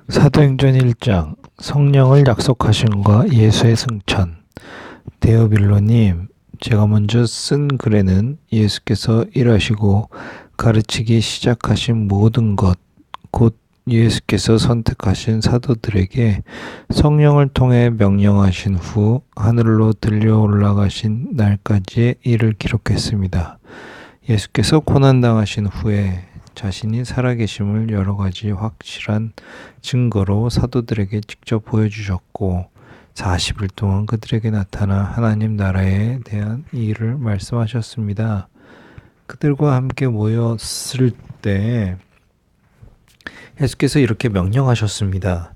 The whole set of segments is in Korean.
사도행전 1장 성령을 약속하심과 예수의 승천. 데오빌로님, 제가 먼저 쓴 글에는 예수께서 일하시고 가르치기 시작하신 모든 것, 곧 예수께서 선택하신 사도들에게 성령을 통해 명령하신 후 하늘로 들려 올라가신 날까지의 일을 기록했습니다. 예수께서 고난당하신 후에 자신이 살아계심을 여러 가지 확실한 증거로 사도들에게 직접 보여주셨고 40일 동안 그들에게 나타나 하나님 나라에 대한 일을 말씀하셨습니다. 그들과 함께 모였을 때 예수께서 이렇게 명령하셨습니다.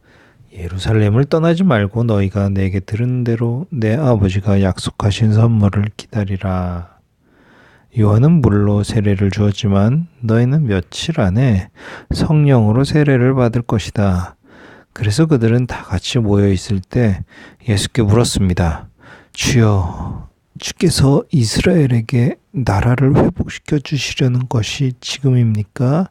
예루살렘을 떠나지 말고 너희가 내게 들은 대로 내 아버지가 약속하신 선물을 기다리라. 요한은 물로 세례를 주었지만 너희는 며칠 안에 성령으로 세례를 받을 것이다. 그래서 그들은 다 같이 모여 있을 때 예수께 물었습니다. 주여, 주께서 이스라엘에게 나라를 회복시켜 주시려는 것이 지금입니까?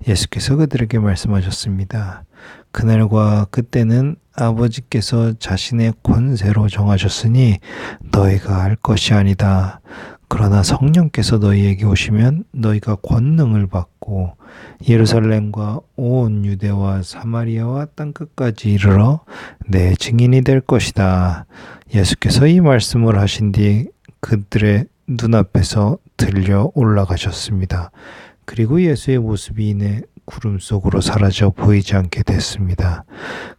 예수께서 그들에게 말씀하셨습니다. 그날과 그때는 아버지께서 자신의 권세로 정하셨으니 너희가 알 것이 아니다. 그러나 성령께서 너희에게 오시면 너희가 권능을 받고 예루살렘과 온 유대와 사마리아와 땅끝까지 이르러 내 증인이 될 것이다. 예수께서 이 말씀을 하신 뒤 그들의 눈앞에서 들려 올라가셨습니다. 그리고 예수의 모습이 이내 구름 속으로 사라져 보이지 않게 됐습니다.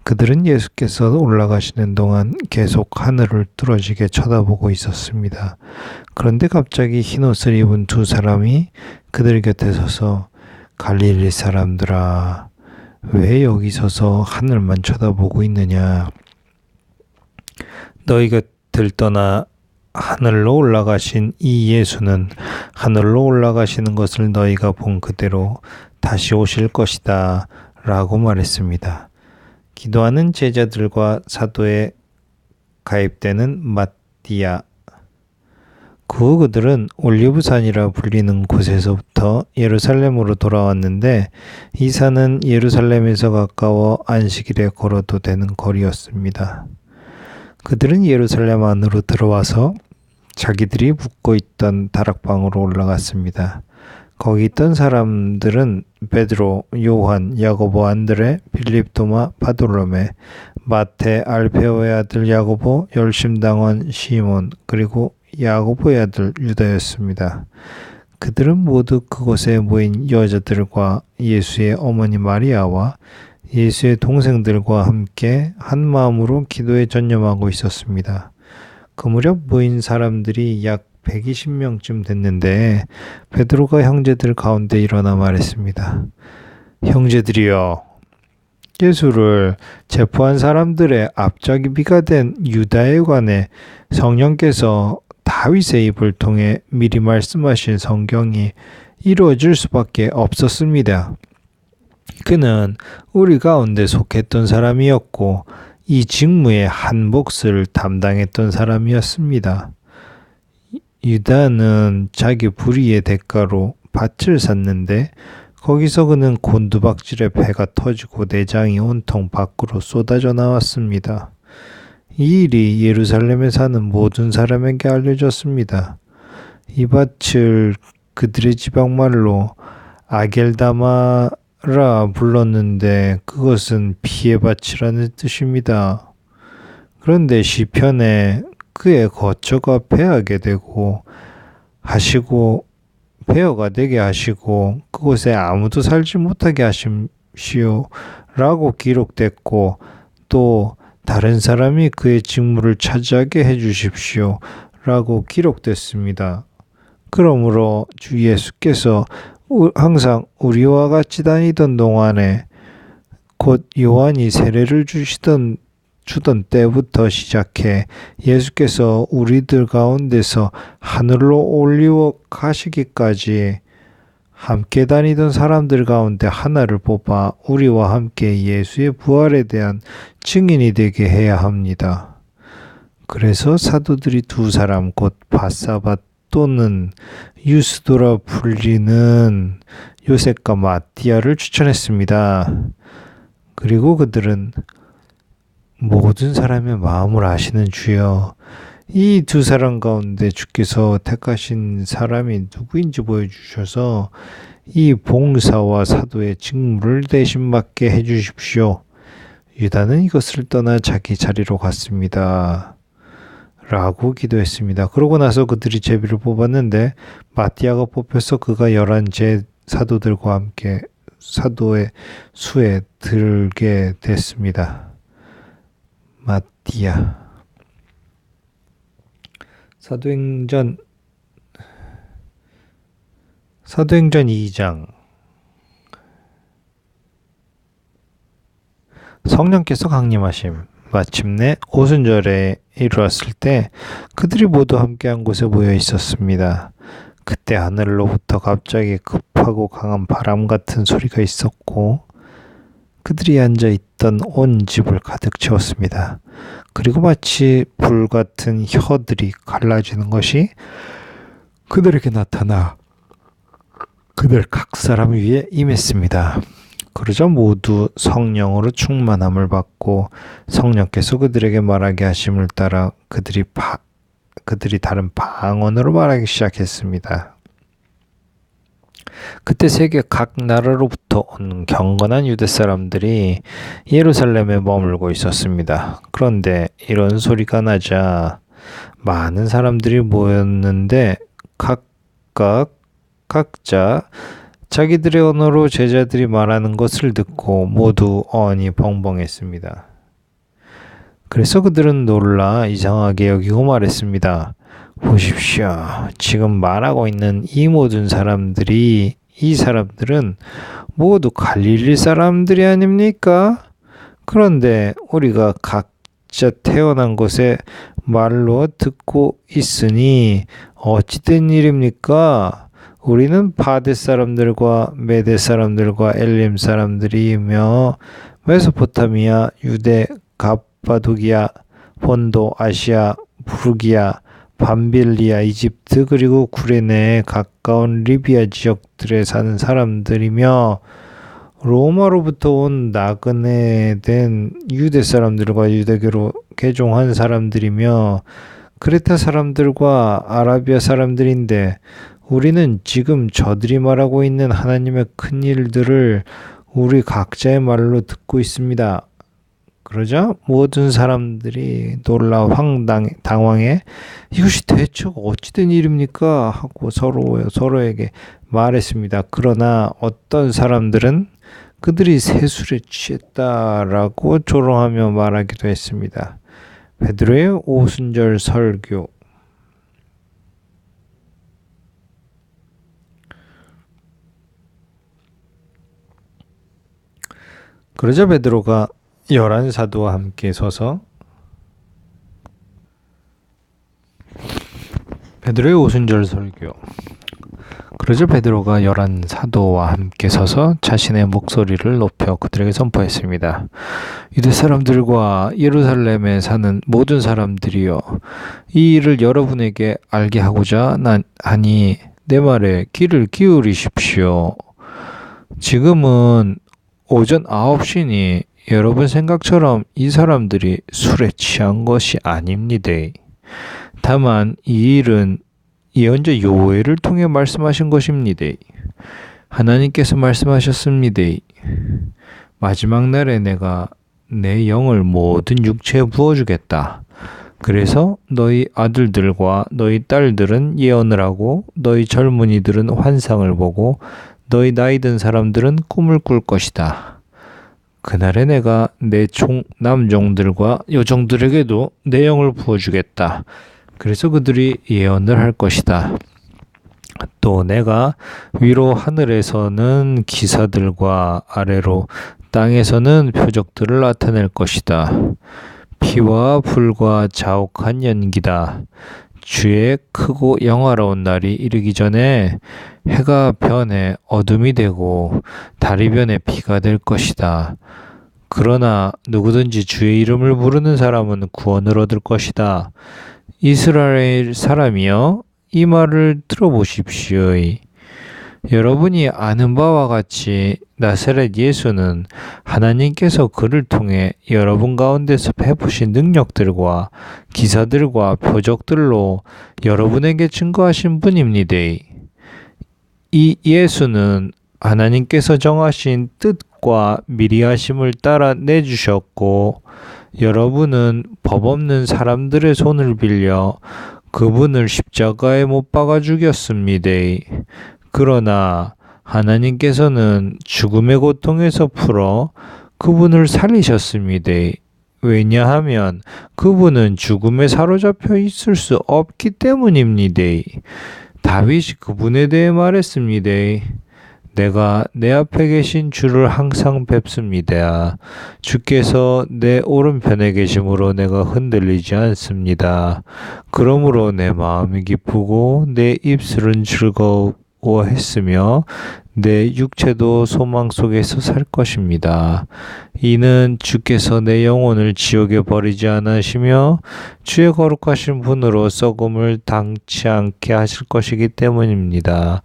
그들은 예수께서 올라가시는 동안 계속 하늘을 뚫어지게 쳐다보고 있었습니다. 그런데 갑자기 흰옷을 입은 두 사람이 그들 곁에 서서 갈릴리 사람들아, 왜 여기 서서 하늘만 쳐다보고 있느냐? 너희 곁을 떠나 하늘로 올라가신 이 예수는 하늘로 올라가시는 것을 너희가 본 그대로 다시 오실 것이다 라고 말했습니다. 기도하는 제자들과 사도에 가입되는 마띠아. 그들은 올리브산이라 불리는 곳에서부터 예루살렘으로 돌아왔는데 이 산은 예루살렘에서 가까워 안식일에 걸어도 되는 거리였습니다. 그들은 예루살렘 안으로 들어와서 자기들이 묵고 있던 다락방으로 올라갔습니다. 거기 있던 사람들은 베드로, 요한, 야고보, 안드레, 빌립, 도마, 바돌로메, 마테, 알페오의 아들 야고보, 열심당원 시몬, 그리고 야고보의 아들 유다였습니다. 그들은 모두 그곳에 모인 여자들과 예수의 어머니 마리아와 예수의 동생들과 함께 한 마음으로 기도에 전념하고 있었습니다. 그 무렵 모인 사람들이 약 120명쯤 됐는데 베드로가 형제들 가운데 일어나 말했습니다. 형제들이여, 예수를 체포한 사람들의 앞잡이가 된 유다에 관해 성령께서 다윗의 입을 통해 미리 말씀하신 성경이 이루어질 수밖에 없었습니다. 그는 우리 가운데 속했던 사람이었고 이 직무의 한 몫을 담당했던 사람이었습니다. 유다는 자기 불의의 대가로 밭을 샀는데 거기서 그는 곤두박질에 배가 터지고 내장이 온통 밖으로 쏟아져 나왔습니다. 이 일이 예루살렘에 사는 모든 사람에게 알려졌습니다. 이 밭을 그들의 지방말로 아겔다마라 불렀는데 그것은 피의 밭이라는 뜻입니다. 그런데 시편에 그의 거처가 패하게 되고 하시고 폐허가 되게 하시고 그곳에 아무도 살지 못하게 하심시오 라고 기록됐고 또 다른 사람이 그의 직무를 차지하게 해주십시오 라고 기록됐습니다. 그러므로 주 예수께서 항상 우리와 같이 다니던 동안에 곧 요한이 세례를 주던 때부터 시작해 예수께서 우리들 가운데서 하늘로 올리워 가시기까지 함께 다니던 사람들 가운데 하나를 뽑아 우리와 함께 예수의 부활에 대한 증인이 되게 해야 합니다. 그래서 사도들이 두 사람 곧 바사바 또는 유스도라 불리는 요셉과 마띠아를 추천했습니다. 그리고 그들은 모든 사람의 마음을 아시는 주여, 이 두 사람 가운데 주께서 택하신 사람이 누구인지 보여주셔서 이 봉사와 사도의 직무를 대신 맡게 해주십시오. 유다는 이것을 떠나 자기 자리로 갔습니다. 라고 기도했습니다. 그러고 나서 그들이 제비를 뽑았는데 마띠아가 뽑혀서 그가 11 사도들과 함께 사도의 수에 들게 됐습니다. 마띠아. 사도행전 2장. 성령께서 강림하심. 마침내 오순절에 이르렀을 때 그들이 모두 함께한 곳에 모여 있었습니다. 그때 하늘로부터 갑자기 급하고 강한 바람 같은 소리가 있었고 그들이 앉아 있던 온 집을 가득 채웠습니다. 그리고 마치 불 같은 혀들이 갈라지는 것이 그들에게 나타나 그들 각 사람 위에 임했습니다. 그러자 모두 성령으로 충만함을 받고 성령께서 그들에게 말하게 하심을 따라 그들이 다른 방언으로 말하기 시작했습니다. 그때 세계 각 나라로부터 온 경건한 유대 사람들이 예루살렘에 머물고 있었습니다. 그런데 이런 소리가 나자 많은 사람들이 모였는데 각자 자기들의 언어로 제자들이 말하는 것을 듣고 모두 어안이 벙벙했습니다. 그래서 그들은 놀라 이상하게 여기고 말했습니다. 보십시오. 지금 말하고 있는 이 모든 사람들은 모두 갈릴리 사람들이 아닙니까? 그런데 우리가 각자 태어난 곳에 말로 듣고 있으니 어찌된 일입니까? 우리는 바데 사람들과 메데 사람들과 엘림 사람들이며 메소포타미아, 유대, 갑바도기아, 본도, 아시아, 부르기아, 밤빌리아, 이집트 그리고 구레네에 가까운 리비아 지역들에 사는 사람들이며 로마로부터 온 나그네 된 유대 사람들과 유대교로 개종한 사람들이며 크레타 사람들과 아라비아 사람들인데 우리는 지금 저들이 말하고 있는 하나님의 큰 일들을 우리 각자의 말로 듣고 있습니다. 그러자 모든 사람들이 놀라 당황해 이것이 대체 어찌된 일입니까? 하고 서로에게 말했습니다. 그러나 어떤 사람들은 그들이 세술에 취했다라고 조롱하며 말하기도 했습니다. 베드로의 오순절 설교. 그러자 베드로가 11 사도와 함께 서서 베드로의 오순절 설교. 그러자 베드로가 11 사도와 함께 서서 자신의 목소리를 높여 그들에게 선포했습니다. 유대 사람들과 예루살렘에 사는 모든 사람들이여, 이 일을 여러분에게 알게 하고자 하니 내 말에 귀를 기울이십시오. 지금은 오전 9시니 여러분 생각처럼 이 사람들이 술에 취한 것이 아닙니다. 다만 이 일은 예언자 요엘을 통해 말씀하신 것입니다. 하나님께서 말씀하셨습니다. 마지막 날에 내가 내 영을 모든 육체에 부어주겠다. 그래서 너희 아들들과 너희 딸들은 예언을 하고 너희 젊은이들은 환상을 보고 너희 나이 든 사람들은 꿈을 꿀 것이다. 그날에 내가 내 남종들과 여종들에게도 내 영을 부어주겠다. 그래서 그들이 예언을 할 것이다. 또 내가 위로 하늘에서는 기사들과 아래로 땅에서는 표적들을 나타낼 것이다. 피와 불과 자욱한 연기다. 주의 크고 영화로운 날이 이르기 전에 해가 변해 어둠이 되고 달이 변해 비가 될 것이다. 그러나 누구든지 주의 이름을 부르는 사람은 구원을 얻을 것이다. 이스라엘 사람이여, 이 말을 들어보십시오. 여러분이 아는 바와 같이 나사렛 예수는 하나님께서 그를 통해 여러분 가운데서 베푸신 능력들과 기사들과 표적들로 여러분에게 증거하신 분입니다. 이 예수는 하나님께서 정하신 뜻과 미리하심을 따라 내주셨고, 여러분은 법 없는 사람들의 손을 빌려 그분을 십자가에 못 박아 죽였습니다. 그러나 하나님께서는 죽음의 고통에서 풀어 그분을 살리셨습니다. 왜냐하면 그분은 죽음에 사로잡혀 있을 수 없기 때문입니다. 다윗이 그분에 대해 말했습니다. 내가 내 앞에 계신 주를 항상 뵙습니다. 주께서 내 오른편에 계심으로 내가 흔들리지 않습니다. 그러므로 내 마음이 기쁘고 내 입술은 즐거워했으며 내 육체도 소망 속에서 살 것입니다. 이는 주께서 내 영혼을 지옥에 버리지 않으시며 주의 거룩하신 분으로 썩음을 당치 않게 하실 것이기 때문입니다.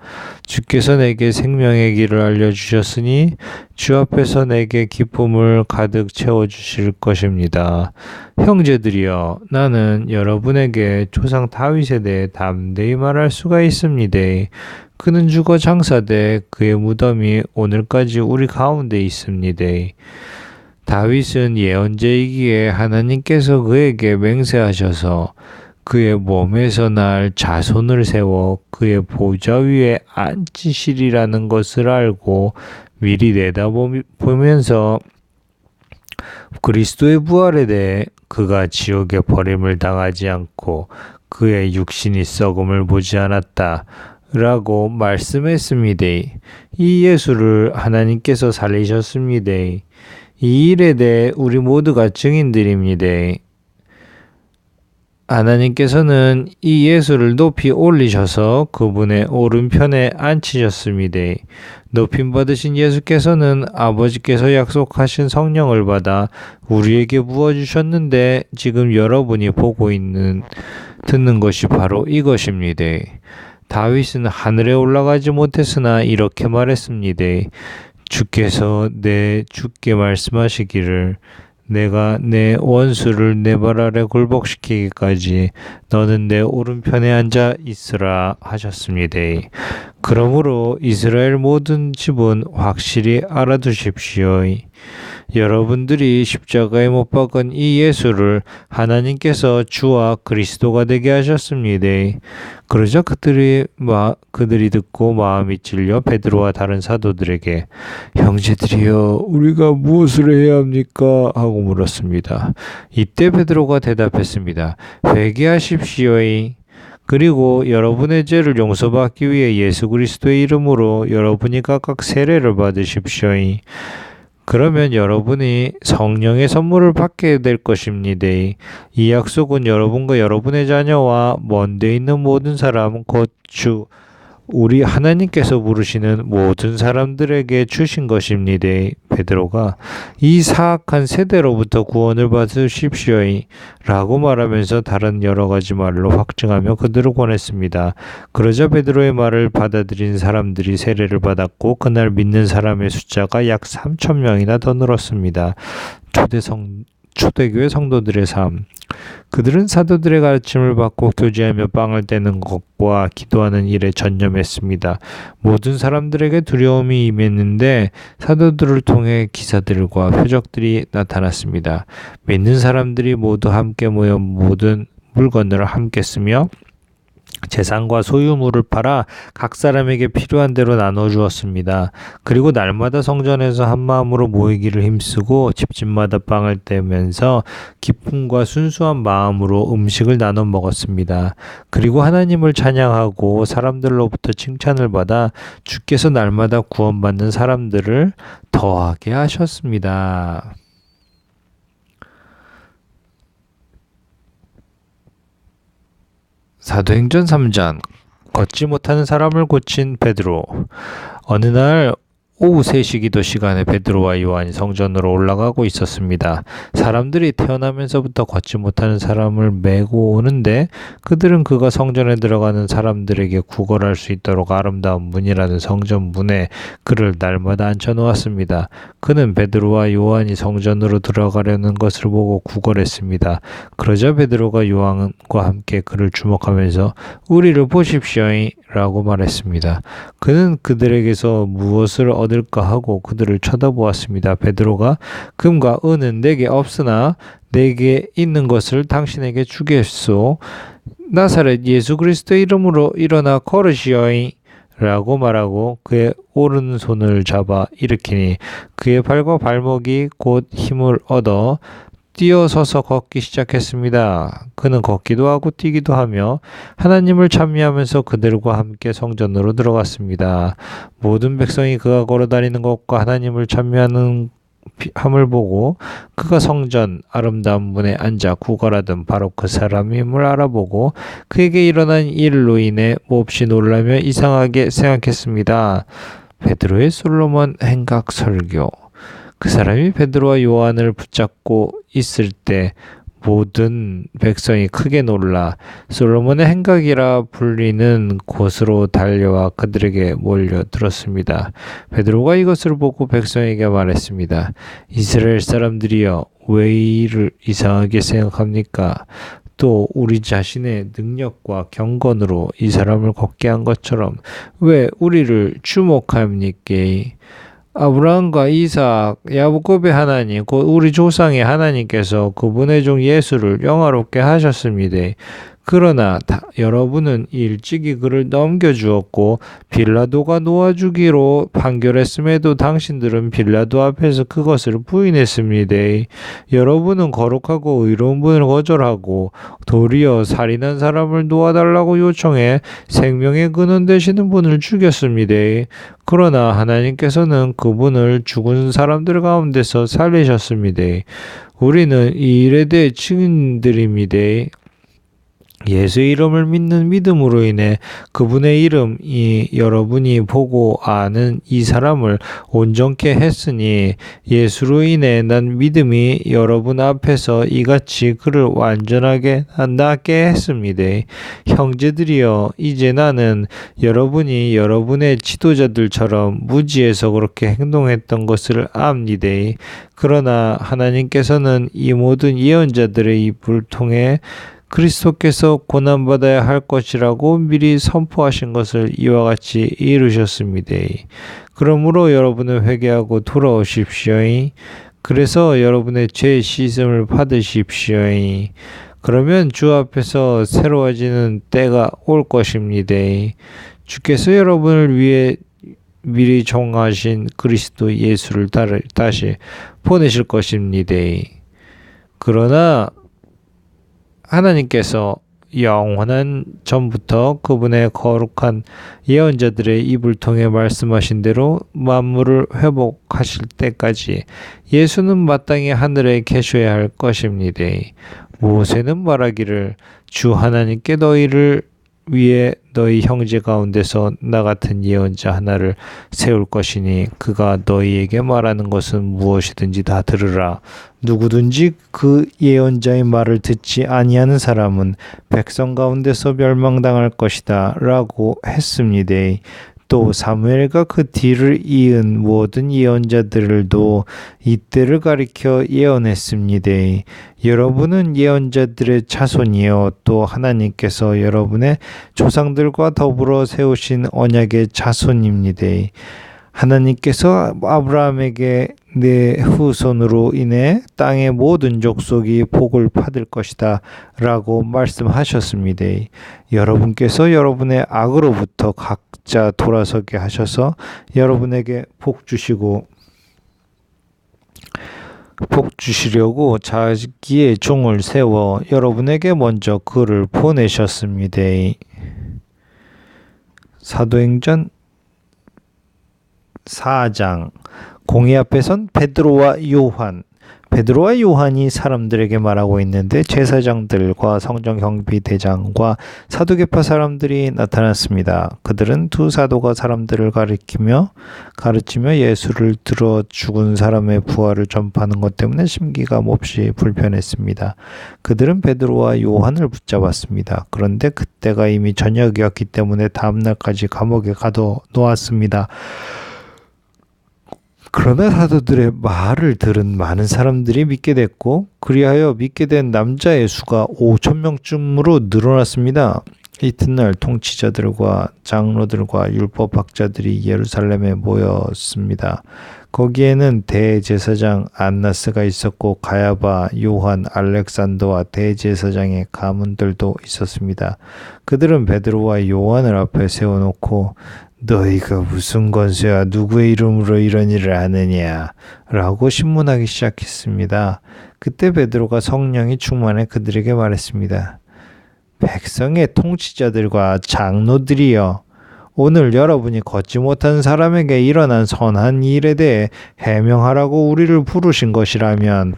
주께서 내게 생명의 길을 알려주셨으니 주 앞에서 내게 기쁨을 가득 채워주실 것입니다. 형제들이여, 나는 여러분에게 조상 다윗에 대해 담대히 말할 수가 있습니다. 그는 죽어 장사돼 그의 무덤이 오늘까지 우리 가운데 있습니다. 다윗은 예언자이기에 하나님께서 그에게 맹세하셔서 그의 몸에서 날 자손을 세워 그의 보좌 위에 앉히시리라는 것을 알고 미리 내다보면서 그리스도의 부활에 대해 그가 지옥에 버림을 당하지 않고 그의 육신이 썩음을 보지 않았다 라고 말씀했습니다. 이 예수를 하나님께서 살리셨습니다. 이 일에 대해 우리 모두가 증인들입니다. 하나님께서는 이 예수를 높이 올리셔서 그분의 오른편에 앉히셨습니다. 높임 받으신 예수께서는 아버지께서 약속하신 성령을 받아 우리에게 부어주셨는데, 지금 여러분이 보고 듣는 것이 바로 이것입니다. 다윗은 하늘에 올라가지 못했으나 이렇게 말했습니다. 주께서 내 주께 말씀하시기를 내가 내 원수를 내 발 아래 굴복시키기까지 너는 내 오른편에 앉아 있으라 하셨습니다. 그러므로 이스라엘 모든 집은 확실히 알아두십시오. 여러분들이 십자가에 못 박은 이 예수를 하나님께서 주와 그리스도가 되게 하셨습니다. 그러자 그들이 듣고 마음이 찔려 베드로와 다른 사도들에게 형제들이여, 우리가 무엇을 해야 합니까? 하고 물었습니다. 이때 베드로가 대답했습니다. 회개하십시오. 그리고 여러분의 죄를 용서받기 위해 예수 그리스도의 이름으로 여러분이 각각 세례를 받으십시오. 그러면 여러분이 성령의 선물을 받게 될 것입니다. 이 약속은 여러분과 여러분의 자녀와 먼데 있는 모든 사람, 곧 우리 하나님께서 부르시는 모든 사람들에게 주신 것입니다. 베드로가 이 사악한 세대로부터 구원을 받으십시오 라고 말하면서 다른 여러 가지 말로 확증하며 그들을 권했습니다. 그러자 베드로의 말을 받아들인 사람들이 세례를 받았고 그날 믿는 사람의 숫자가 약 3,000명이나 더 늘었습니다. 초대교회 성도들의 삶. 그들은 사도들의 가르침을 받고 교제하며 빵을 떼는 것과 기도하는 일에 전념했습니다. 모든 사람들에게 두려움이 임했는데 사도들을 통해 기사들과 표적들이 나타났습니다. 믿는 사람들이 모두 함께 모여 모든 물건을 함께 쓰며 재산과 소유물을 팔아 각 사람에게 필요한 대로 나눠 주었습니다. 그리고 날마다 성전에서 한 마음으로 모이기를 힘쓰고 집집마다 빵을 떼면서 기쁨과 순수한 마음으로 음식을 나눠 먹었습니다. 그리고 하나님을 찬양하고 사람들로부터 칭찬을 받아 주께서 날마다 구원받는 사람들을 더하게 하셨습니다. 사도행전 3장. 걷지 못하는 사람을 고친 베드로. 어느 날 오후 3시 기도 시간에 베드로와 요한이 성전으로 올라가고 있었습니다. 사람들이 태어나면서부터 걷지 못하는 사람을 메고 오는데 그들은 그가 성전에 들어가는 사람들에게 구걸할 수 있도록 아름다운 문이라는 성전 문에 그를 날마다 앉혀놓았습니다. 그는 베드로와 요한이 성전으로 들어가려는 것을 보고 구걸했습니다. 그러자 베드로가 요한과 함께 그를 주목하면서 우리를 보십시오잉 라고 말했습니다. 그는 그들에게서 무엇을 얻을까 하고 그들을 쳐다보았습니다. 베드로가 금과 은은 내게 없으나 내게 있는 것을 당신에게 주겠소. 나사렛 예수 그리스도의 이름으로 일어나 걸으시오잉 라고 말하고 그의 오른손을 잡아 일으키니 그의 발과 발목이 곧 힘을 얻어 뛰어서서 걷기 시작했습니다. 그는 걷기도 하고 뛰기도 하며 하나님을 찬미하면서 그들과 함께 성전으로 들어갔습니다. 모든 백성이 그가 걸어다니는 것과 하나님을 찬미하는 함을 보고 그가 성전 아름다운 문에 앉아 구걸하던 바로 그 사람임을 알아보고 그에게 일어난 일로 인해 몹시 놀라며 이상하게 생각했습니다. 베드로의 솔로몬 행각 설교. 그 사람이 베드로와 요한을 붙잡고 있을 때 모든 백성이 크게 놀라 솔로몬의 행각이라 불리는 곳으로 달려와 그들에게 몰려들었습니다. 베드로가 이것을 보고 백성에게 말했습니다. 이스라엘 사람들이여 왜 이를 이상하게 생각합니까? 또 우리 자신의 능력과 경건으로 이 사람을 걷게 한 것처럼 왜 우리를 주목합니까? 아브라함과 이삭, 야곱의 하나님, 곧 우리 조상의 하나님께서 그분의 종 예수를 영화롭게 하셨습니다. 그러나 여러분은 일찍이 그를 넘겨주었고 빌라도가 놓아주기로 판결했음에도 당신들은 빌라도 앞에서 그것을 부인했습니다. 여러분은 거룩하고 의로운 분을 거절하고 도리어 살인한 사람을 놓아달라고 요청해 생명의 근원 되시는 분을 죽였습니다. 그러나 하나님께서는 그분을 죽은 사람들 가운데서 살리셨습니다. 우리는 이 일에 대해 증인들입니다. 예수의 이름을 믿는 믿음으로 인해 그분의 이름이 여러분이 보고 아는 이 사람을 온전케 했으니 예수로 인해 난 믿음이 여러분 앞에서 이같이 그를 완전하게 낫게 했습니다. 형제들이여 이제 나는 여러분이 여러분의 지도자들처럼 무지해서 그렇게 행동했던 것을 압니다. 그러나 하나님께서는 이 모든 예언자들의 입을 통해 그리스도께서 고난받아야 할 것이라고 미리 선포하신 것을 이와 같이 이루셨습니다. 그러므로 여러분은 회개하고 돌아오십시오. 그래서 여러분의 죄 씻음을 받으십시오. 그러면 주 앞에서 새로워지는 때가 올 것입니다. 주께서 여러분을 위해 미리 정하신 그리스도 예수를 다시 보내실 것입니다. 그러나 하나님께서 영원한 전부터 그분의 거룩한 예언자들의 입을 통해 말씀하신 대로 만물을 회복하실 때까지 예수는 마땅히 하늘에 계셔야 할 것입니다. 모세는 말하기를 주 하나님께 너희를 위에 너희 형제 가운데서 나 같은 예언자 하나를 세울 것이니 그가 너희에게 말하는 것은 무엇이든지 다 들으라. 누구든지 그 예언자의 말을 듣지 아니하는 사람은 백성 가운데서 멸망당할 것이다 라고 했습니다. 또 사무엘과 그 뒤를 이은 모든 예언자들도 이때를 가리켜 예언했습니다. 여러분은 예언자들의 자손이요 또 하나님께서 여러분의 조상들과 더불어 세우신 언약의 자손입니다. 하나님께서 아브라함에게 내 후손으로 인해 땅의 모든 족속이 복을 받을 것이다 라고 말씀하셨습니다. 여러분께서 여러분의 악으로부터 각자 돌아서게 하셔서 여러분에게 복 주시려고 자기의 종을 세워 여러분에게 먼저 그를 보내셨습니다. 사도행전 4장 공회 앞에 선 베드로와 요한. 베드로와 요한이 사람들에게 말하고 있는데 제사장들과 성전 경비대장과 사두개파 사람들이 나타났습니다. 그들은 두 사도가 사람들을 가르치며 예수를 들어 죽은 사람의 부활을 전파하는 것 때문에 심기가 몹시 불편했습니다. 그들은 베드로와 요한을 붙잡았습니다. 그런데 그때가 이미 저녁이었기 때문에 다음날까지 감옥에 가둬놓았습니다. 그러나 사도들의 말을 들은 많은 사람들이 믿게 됐고 그리하여 믿게 된 남자의 수가 5,000명쯤으로 늘어났습니다. 이튿날 통치자들과 장로들과 율법학자들이 예루살렘에 모였습니다. 거기에는 대제사장 안나스가 있었고 가야바, 요한, 알렉산더와 대제사장의 가문들도 있었습니다. 그들은 베드로와 요한을 앞에 세워놓고 너희가 무슨 권세와 누구의 이름으로 이런 일을 하느냐 라고 신문하기 시작했습니다. 그때 베드로가 성령이 충만해 그들에게 말했습니다. 백성의 통치자들과 장로들이여, 오늘 여러분이 걷지 못한 사람에게 일어난 선한 일에 대해 해명하라고 우리를 부르신 것이라면,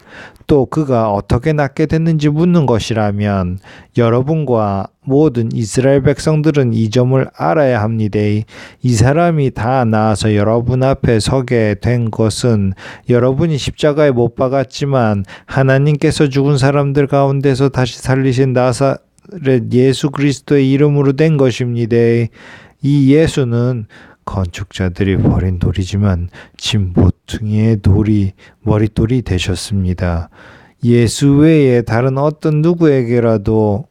또 그가 어떻게 낫게 됐는지 묻는 것이라면 여러분과 모든 이스라엘 백성들은 이 점을 알아야 합니다. 이 사람이 다 나아서 여러분 앞에 서게 된 것은 여러분이 십자가에 못 박았지만 하나님께서 죽은 사람들 가운데서 다시 살리신 나사렛 예수 그리스도의 이름으로 된 것입니다. 이 예수는 건축자들이 버린 돌이지만 진보퉁이의 머릿돌이 되셨습니다. 예수 외에 다른 어떤 누구에게서도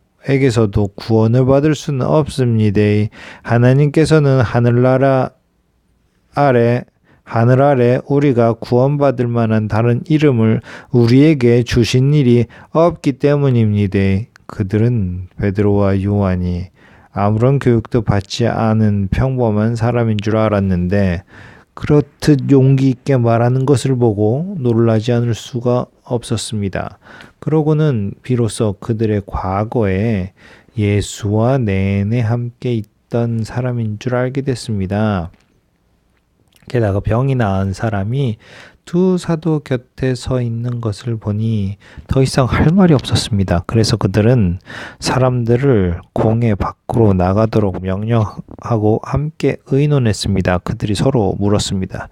구원을 받을 수는 없습니다. 하나님께서는 하늘 아래 우리가 구원받을 만한 다른 이름을 우리에게 주신 일이 없기 때문입니다. 그들은 베드로와 요한이 아무런 교육도 받지 않은 평범한 사람인 줄 알았는데 그렇듯 용기 있게 말하는 것을 보고 놀라지 않을 수가 없었습니다. 그러고는 비로소 그들의 과거에 예수와 내내 함께 있던 사람인 줄 알게 됐습니다. 게다가 병이 나은 사람이 두 사도 곁에 서 있는 것을 보니 더 이상 할 말이 없었습니다. 그래서 그들은 사람들을 공회 밖으로 나가도록 명령하고 함께 의논했습니다. 그들이 서로 물었습니다.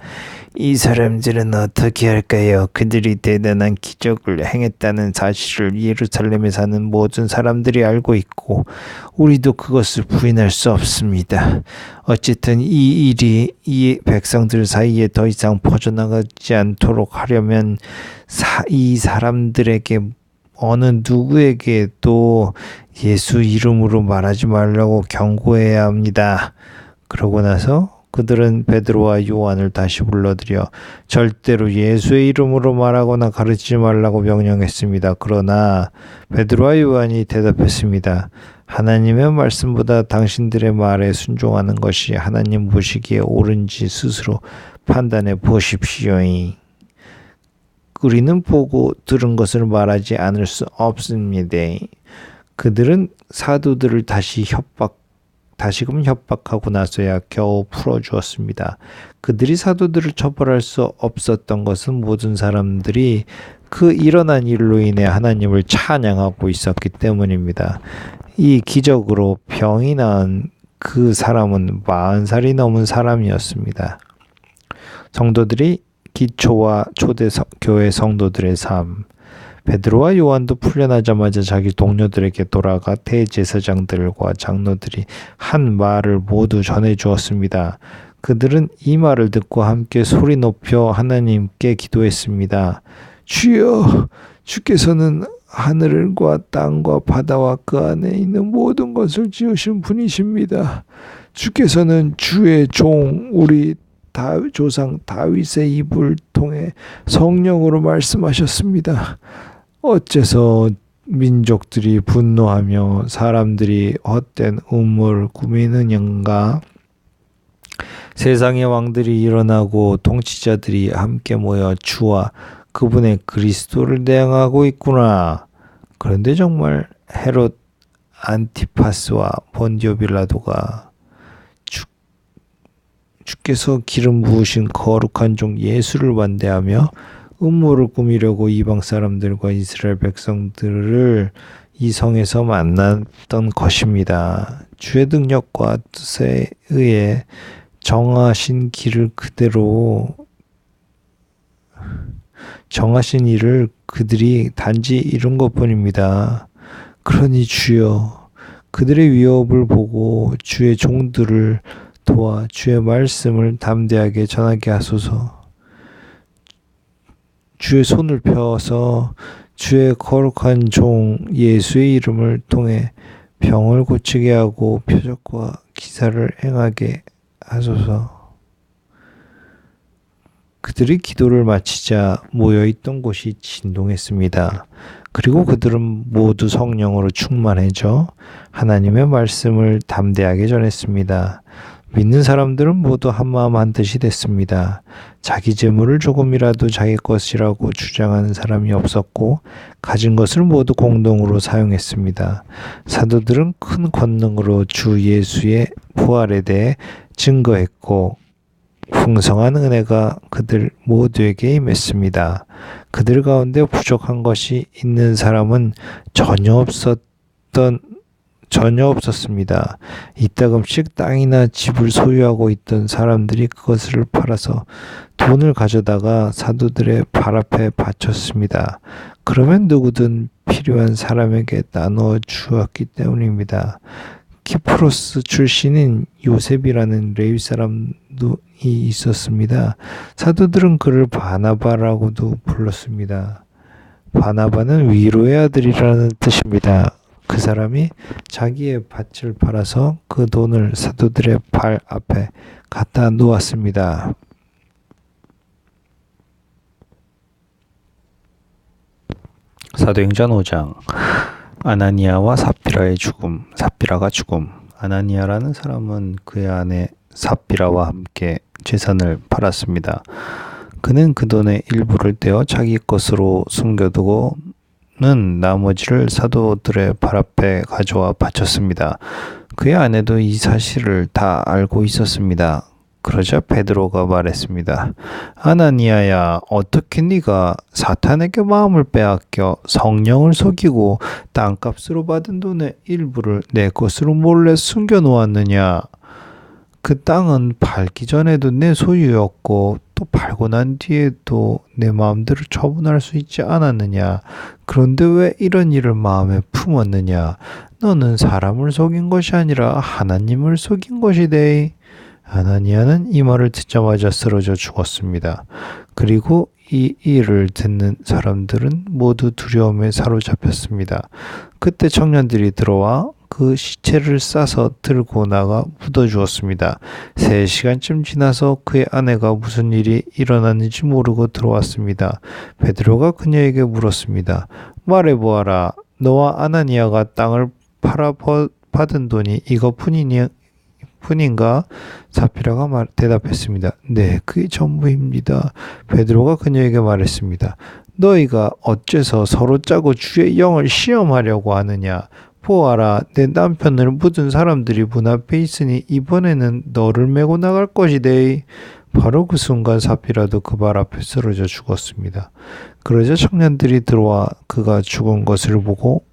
이 사람들은 어떻게 할까요? 그들이 대단한 기적을 행했다는 사실을 예루살렘에 사는 모든 사람들이 알고 있고 우리도 그것을 부인할 수 없습니다. 어쨌든 이 일이 이 백성들 사이에 더 이상 퍼져나가지 않도록 하려면 이 사람들에게 어느 누구에게도 예수 이름으로 말하지 말라고 경고해야 합니다. 그러고 나서 그들은 베드로와 요한을 다시 불러들여 절대로 예수의 이름으로 말하거나 가르치지 말라고 명령했습니다. 그러나 베드로와 요한이 대답했습니다. 하나님의 말씀보다 당신들의 말에 순종하는 것이 하나님 보시기에 옳은지 스스로 판단해 보십시오. 우리는 보고 들은 것을 말하지 않을 수 없습니다. 그들은 사도들을 다시금 협박하고 나서야 겨우 풀어주었습니다. 그들이 사도들을 처벌할 수 없었던 것은 모든 사람들이 그 일어난 일로 인해 하나님을 찬양하고 있었기 때문입니다. 이 기적으로 병이 나은 그 사람은 40살이 넘은 사람이었습니다. 성도들이 기초와 초대 교회 성도들의 삶. 베드로와 요한도 풀려나자마자 자기 동료들에게 돌아가 대제사장들과 장로들이 한 말을 모두 전해 주었습니다. 그들은 이 말을 듣고 함께 소리 높여 하나님께 기도했습니다. 주여, 주께서는 하늘과 땅과 바다와 그 안에 있는 모든 것을 지으신 분이십니다. 주께서는 주의 종 우리 조상 다윗의 입을 통해 성령으로 말씀하셨습니다. 어째서 민족들이 분노하며 사람들이 헛된 음모를 꾸미느냐인가? 세상의 왕들이 일어나고 통치자들이 함께 모여 주와 그분의 그리스도를 대항하고 있구나. 그런데 정말 헤롯 안티파스와 본디오 빌라도가 주께서 기름 부으신 거룩한 종 예수를 반대하며 음모를 꾸미려고 이방 사람들과 이스라엘 백성들을 이 성에서 만났던 것입니다. 주의 능력과 뜻에 의해 정하신 길을 그대로 정하신 일을 그들이 단지 이룬 것뿐입니다. 그러니 주여, 그들의 위협을 보고 주의 종들을 도와 주의 말씀을 담대하게 전하게 하소서. 주의 손을 펴서 주의 거룩한 종 예수의 이름을 통해 병을 고치게 하고 표적과 기사를 행하게 하소서. 그들이 기도를 마치자 모여있던 곳이 진동했습니다. 그리고 그들은 모두 성령으로 충만해져 하나님의 말씀을 담대하게 전했습니다. 믿는 사람들은 모두 한마음 한뜻이 됐습니다. 자기 재물을 조금이라도 자기 것이라고 주장하는 사람이 없었고 가진 것을 모두 공동으로 사용했습니다. 사도들은 큰 권능으로 주 예수의 부활에 대해 증거했고 풍성한 은혜가 그들 모두에게 임했습니다. 그들 가운데 부족한 것이 있는 사람은 전혀 없었습니다. 이따금씩 땅이나 집을 소유하고 있던 사람들이 그것을 팔아서 돈을 가져다가 사도들의 발 앞에 바쳤습니다. 그러면 누구든 필요한 사람에게 나누어 주었기 때문입니다. 키프로스 출신인 요셉이라는 레위 사람도 있었습니다. 사도들은 그를 바나바라고도 불렀습니다. 바나바는 위로의 아들이라는 뜻입니다. 그 사람이 자기의 밭을 팔아서 그 돈을 사도들의 발 앞에 갖다 놓았습니다. 사도행전 5장. 아나니아와 삽비라의 죽음. 삽비라가 죽음. 아나니아라는 사람은 그의 아내 삽비라와 함께 재산을 팔았습니다. 그는 그 돈의 일부를 떼어 자기 것으로 숨겨두고 나머지를 사도들의 발 앞에 가져와 바쳤습니다. 그의 아내도 이 사실을 다 알고 있었습니다. 그러자 베드로가 말했습니다. 아나니아야, 어떻게 네가 사탄에게 마음을 빼앗겨 성령을 속이고 땅값으로 받은 돈의 일부를 내 것으로 몰래 숨겨 놓았느냐? 그 땅은 팔기 전에도 내 소유였고 또 팔고 난 뒤에도 내 마음대로 처분할 수 있지 않았느냐? 그런데 왜 이런 일을 마음에 품었느냐? 너는 사람을 속인 것이 아니라 하나님을 속인 것이되. 아나니아는 이 말을 듣자마자 쓰러져 죽었습니다. 그리고 이 일을 듣는 사람들은 모두 두려움에 사로잡혔습니다. 그때 청년들이 들어와 그 시체를 싸서 들고 나가 묻어주었습니다. 3시간쯤 지나서 그의 아내가 무슨 일이 일어났는지 모르고 들어왔습니다. 베드로가 그녀에게 물었습니다. 말해보아라. 너와 아나니아가 땅을 팔아 받은 돈이 이것뿐인가? 삽비라가 대답했습니다. 네, 그게 전부입니다. 베드로가 그녀에게 말했습니다. 너희가 어째서 서로 짜고 주의 영을 시험하려고 하느냐? 보아라, 내 남편을 묻은 사람들이 문 앞에 있으니 이번에는 너를 메고 나갈 것이되. 바로 그 순간 삽비라도 그 발 앞에 쓰러져 죽었습니다. 그러자 청년들이 들어와 그가 죽은 것을 보고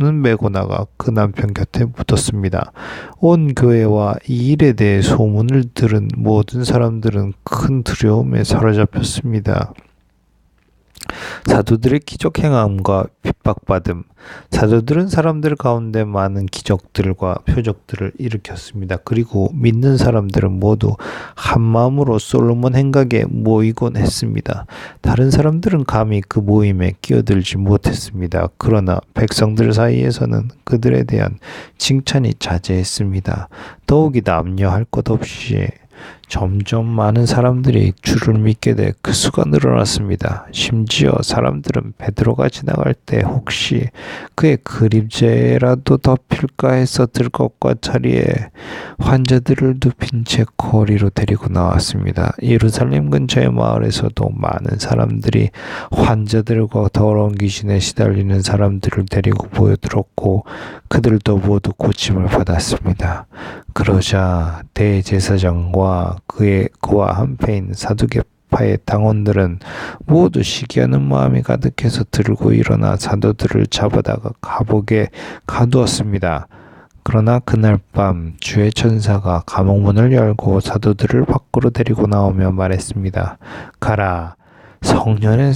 메고 나가 그 남편 곁에 묻었습니다. 온 교회와 이 일에 대해 소문을 들은 모든 사람들은 큰 두려움에 사로잡혔습니다. 사도들의 기적 행함과 핍박받음. 사도들은 사람들 가운데 많은 기적들과 표적들을 일으켰습니다. 그리고 믿는 사람들은 모두 한마음으로 솔로몬 행각에 모이곤 했습니다. 다른 사람들은 감히 그 모임에 끼어들지 못했습니다. 그러나 백성들 사이에서는 그들에 대한 칭찬이 자제했습니다. 더욱이 남녀할 것 없이 점점 많은 사람들이 주를 믿게 돼 그 수가 늘어났습니다. 심지어 사람들은 베드로가 지나갈 때 혹시 그의 그림자라도 덮일까 해서 들것과 자리에 환자들을 눕힌 채 거리로 데리고 나왔습니다. 예루살렘 근처의 마을에서도 많은 사람들이 환자들과 더러운 귀신에 시달리는 사람들을 데리고 모여들었고 그들도 모두 고침을 받았습니다. 그러자 대제사장과 그와 한패인 파의 당원들은 모두 시기하는 마음이 가득해서 들고 일어나 사도들을 잡아다가 감옥에 가두었습니다. 그러나 그날 밤 주의 천사가 감옥문을 열고 사도들을 밖으로 데리고 나오며 말했습니다. 가라. 성전에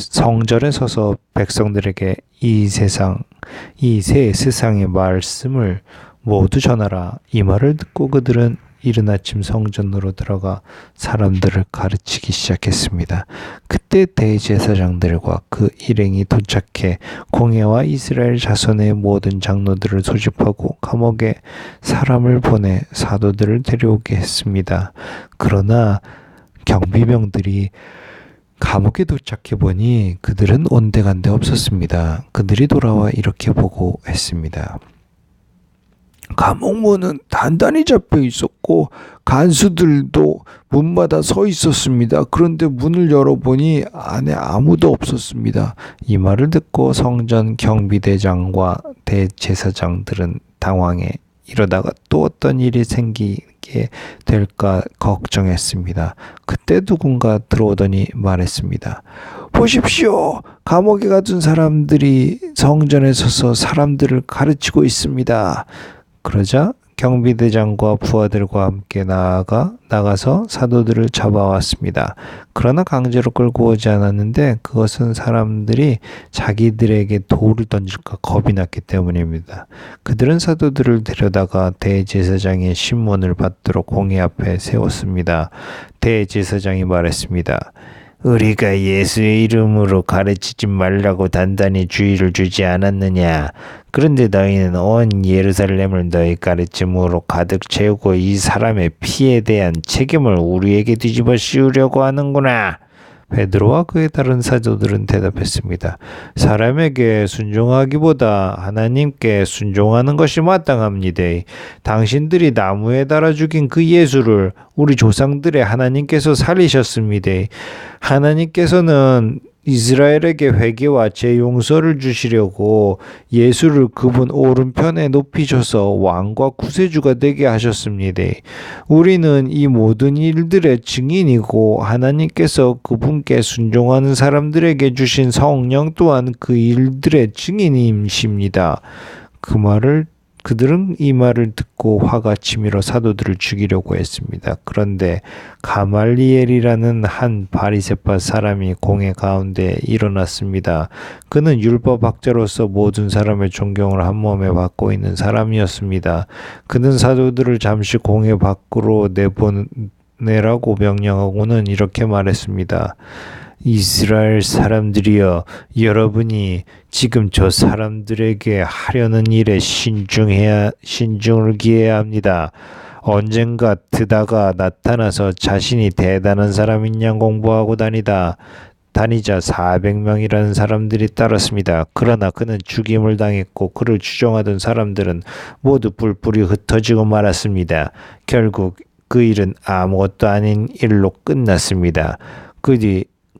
서서 백성들에게 이 새 세상의 말씀을 모두 전하라. 이 말을 듣고 그들은 이른 아침 성전으로 들어가 사람들을 가르치기 시작했습니다. 그때 대제사장들과 그 일행이 도착해 공회와 이스라엘 자손의 모든 장로들을 소집하고 감옥에 사람을 보내 사도들을 데려오게 했습니다. 그러나 경비병들이 감옥에 도착해 보니 그들은 온데간데 없었습니다. 그들이 돌아와 이렇게 보고했습니다. 감옥문은 단단히 잡혀 있었고 간수들도 문마다 서 있었습니다. 그런데 문을 열어보니 안에 아무도 없었습니다. 이 말을 듣고 성전 경비대장과 대제사장들은 당황해 이러다가 또 어떤 일이 생기게 될까 걱정했습니다. 그때 누군가 들어오더니 말했습니다. 보십시오. 감옥에 가둔 사람들이 성전에 서서 사람들을 가르치고 있습니다. 그러자 경비대장과 부하들과 함께 나가서 사도들을 잡아왔습니다. 그러나 강제로 끌고 오지 않았는데 그것은 사람들이 자기들에게 돌을 던질까 겁이 났기 때문입니다. 그들은 사도들을 데려다가 대제사장의 신문을 받도록 공회 앞에 세웠습니다. 대제사장이 말했습니다. 우리가 예수의 이름으로 가르치지 말라고 단단히 주의를 주지 않았느냐. 그런데 너희는 온 예루살렘을 너희 가르침으로 가득 채우고 이 사람의 피에 대한 책임을 우리에게 뒤집어 씌우려고 하는구나. 베드로와 그의 다른 사도들은 대답했습니다. 사람에게 순종하기보다 하나님께 순종하는 것이 마땅합니다. 당신들이 나무에 달아 죽인 그 예수를 우리 조상들의 하나님께서 살리셨습니다. 하나님께서는 이스라엘에게 회개와 죄 용서를 주시려고 예수를 그분 오른편에 높이셔서 왕과 구세주가 되게 하셨습니다. 우리는 이 모든 일들의 증인이고 하나님께서 그분께 순종하는 사람들에게 주신 성령 또한 그 일들의 증인이십니다. 그들은 이 말을 듣고 화가 치밀어 사도들을 죽이려고 했습니다. 그런데 가말리엘이라는 한 바리새파 사람이 공회 가운데 일어났습니다. 그는 율법학자로서 모든 사람의 존경을 한 몸에 받고 있는 사람이었습니다. 그는 사도들을 잠시 공회 밖으로 내보내라고 명령하고는 이렇게 말했습니다. 이스라엘 사람들이여, 여러분이 지금 저 사람들에게 하려는 일에 신중을 기해야 합니다. 언젠가 드다가 나타나서 자신이 대단한 사람인 양 공부하고 다니자 400명이라는 사람들이 따랐습니다. 그러나 그는 죽임을 당했고 그를 추종하던 사람들은 모두 뿔뿔이 흩어지고 말았습니다. 결국 그 일은 아무것도 아닌 일로 끝났습니다.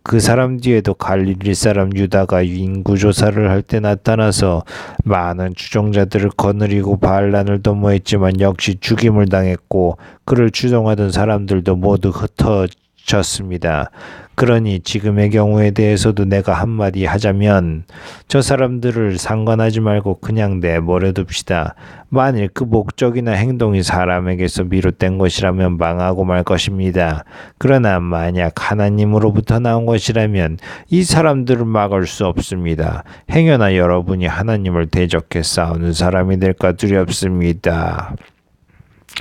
그 사람 뒤에도 갈릴리 사람 유다가 인구조사를 할 때 나타나서 많은 추종자들을 거느리고 반란을 도모했지만 역시 죽임을 당했고 그를 추종하던 사람들도 모두 흩어졌습니다. 그러니 지금의 경우에 대해서도 내가 한마디 하자면 저 사람들을 상관하지 말고 그냥 내버려 둡시다. 만일 그 목적이나 행동이 사람에게서 비롯된 것이라면 망하고 말 것입니다. 그러나 만약 하나님으로부터 나온 것이라면 이 사람들을 막을 수 없습니다. 행여나 여러분이 하나님을 대적해 싸우는 사람이 될까 두렵습니다.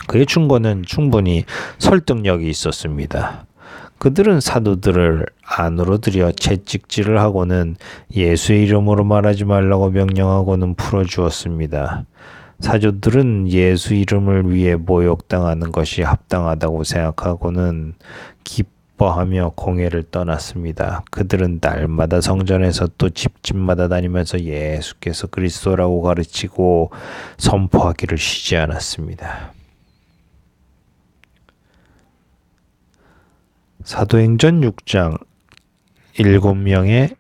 그의 충고는 충분히 설득력이 있었습니다. 그들은 사도들을 안으로 들여 채찍질을 하고는 예수의 이름으로 말하지 말라고 명령하고는 풀어주었습니다. 사도들은 예수 이름을 위해 모욕당하는 것이 합당하다고 생각하고는 기뻐하며 공회를 떠났습니다. 그들은 날마다 성전에서 또 집집마다 다니면서 예수께서 그리스도라고 가르치고 선포하기를 쉬지 않았습니다. 사도행전 6장 7명의